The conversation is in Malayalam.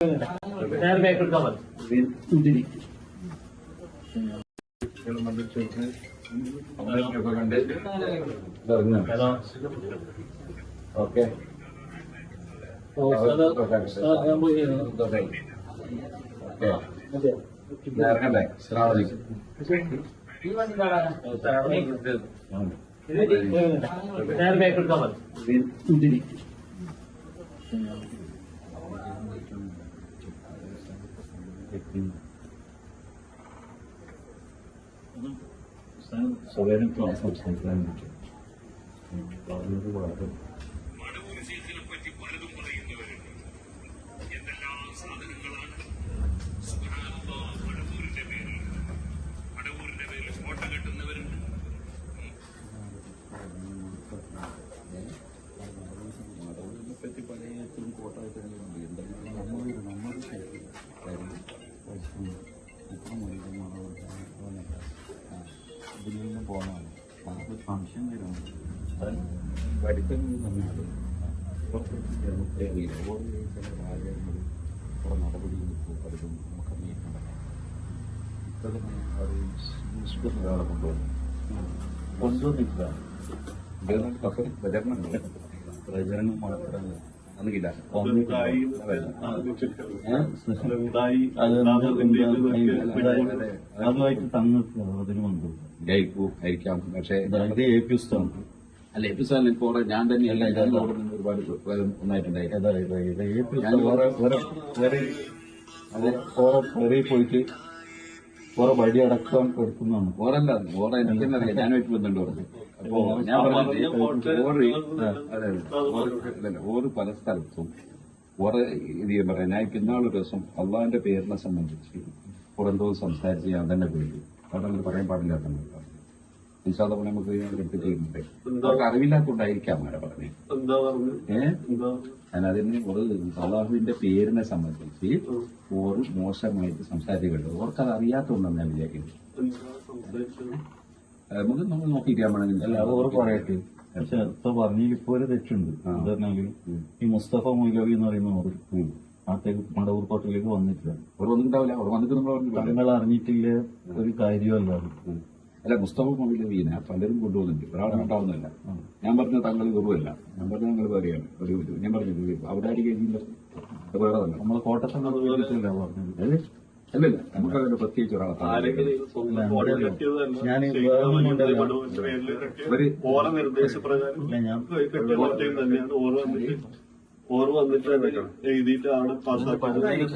നേരെ ബാക്ക് എടുക്കാൻ മതി. ഓക്കെ ഇറങ്ങണ്ടേ? നേരെ ബാക്ക് എടുക്കാൻ മതി. സ്വകാര്യം സംസാരിക്കാൻ പറ്റും. മടവൂർ ശേഖരെ പറ്റി പലതും പറയുന്നവരുണ്ട്. എന്തെല്ലാം സാധനങ്ങളാണ് മടവൂരിന്റെ പേരിൽ കോട്ട കെട്ടുന്നവരുണ്ട്. മടവൂരിനെ പറ്റി പലയിടത്തും കോട്ട കെട്ടുന്നുണ്ട്. എന്തെല്ലാം നമ്മുടെ കാര്യം ഇതിൽ നിന്ന് പോകണമാണ്. നമുക്ക് ഫംഗ്ഷൻ വരുന്നത് പഠിക്കുന്നത് തന്നെയാണ്. ഓരോ ചില രാജ്യങ്ങൾ കുറെ നടപടികൾ പലതും നമുക്ക് അംഗീകരിക്കാൻ പറ്റാം. ഇപ്പോഴും അത് ഇഷ്ടം ഒരാളെ കൊണ്ടുവന്നിട്ടില്ല. പ്രചരണം മാത്രം ഒന്നുകില്ല. അതുമായിട്ട് തന്നിട്ടില്ല. അതിന് വന്നു ആയിരിക്കാം. പക്ഷേ എ പി സ്ഥാനം അല്ല, എ പി സ്ഥാനം ഇപ്പോൾ ഞാൻ തന്നെയല്ല. ഒരുപാട് ഒന്നായിട്ടുണ്ടായി. വേറെ പോയിട്ട് കുറെ വഴി അടക്കം എടുക്കുന്നതാണ്. ഓറല്ല, ഓറ എനിക്കെന്നറിയാം. ഞാനായിട്ട് ബന്ധമുണ്ട് പറഞ്ഞു. അപ്പോ ഞാൻ പറഞ്ഞത് ഓറ് പല സ്ഥലത്തും ഓറെ ഇത് ചെയ്യാൻ പറയാം. ഞാൻ ഇന്നാളൊരു ദിവസം അള്ളാഹിന്റെ പേരിനെ സംബന്ധിച്ച് പുറന്തോ സംസാരിച്ച് ഞാൻ തന്നെ പോയി. അവിടെ അങ്ങനെ പറയാൻ പാടില്ലാത്ത നിസാദ നമുക്ക് എടുത്ത് ചെയ്യുന്നുണ്ട്. അവർക്ക് അറിവില്ലാത്തതുകൊണ്ടായിരിക്കാം അങ്ങനെ പറഞ്ഞത്. ഞാനതിന് ഒരു അള്ളാഹുവിന്റെ പേരിനെ സംബന്ധിച്ച് ഓറ് മോശമായിട്ട് സംസാരിക്കുന്നുണ്ട്. ഓർക്കത് അറിയാത്തതുകൊണ്ടാണ് ഞാൻ വിചാരിക്കുന്നത്. നമുക്ക് നമ്മൾ നോക്കിയിരിക്കാൻ ഓർ പറയട്ടെ. പക്ഷെ ഇപ്പൊ പറഞ്ഞതിൽ ഇപ്പൊ ഒരു തെറ്റുണ്ട്. എന്താ പറഞ്ഞാല് ഈ മുസ്തഫ മൗലവി എന്ന് പറയുന്ന ഓർ നാട്ടേക്ക് മടവൂർ കോട്ടയിലേക്ക് വന്നിട്ടില്ല. അവർ വന്നിട്ടുണ്ടാവില്ല. അവർ വന്നിട്ട് തങ്ങൾ അറിഞ്ഞിട്ടില്ല ഒരു കാര്യമല്ല. അല്ല, മുസ്തഫ മൗലവീനെ പലരും കൊണ്ടുപോകുന്നുണ്ട്. ഒരാളെ ഉണ്ടാവുന്നില്ല. ഞാൻ പറഞ്ഞ തങ്ങൾ വെറുമല്ല. ഞാൻ പറഞ്ഞ തങ്ങൾ വേറെയാണ്. ഞാൻ പറഞ്ഞത് അവിടെ അടി കഴിഞ്ഞില്ല. വേറെ തന്നെ നമ്മളെ കോട്ടത്തങ്ങൾ പറഞ്ഞത്. അല്ലല്ല, നമുക്കതിന്റെ പ്രത്യേകിച്ച് ഒരാളെ ഞാൻ ഓർ വന്നിട്ട് എഴുതിയിട്ടാണ് പാസ്സാക്കിയത്.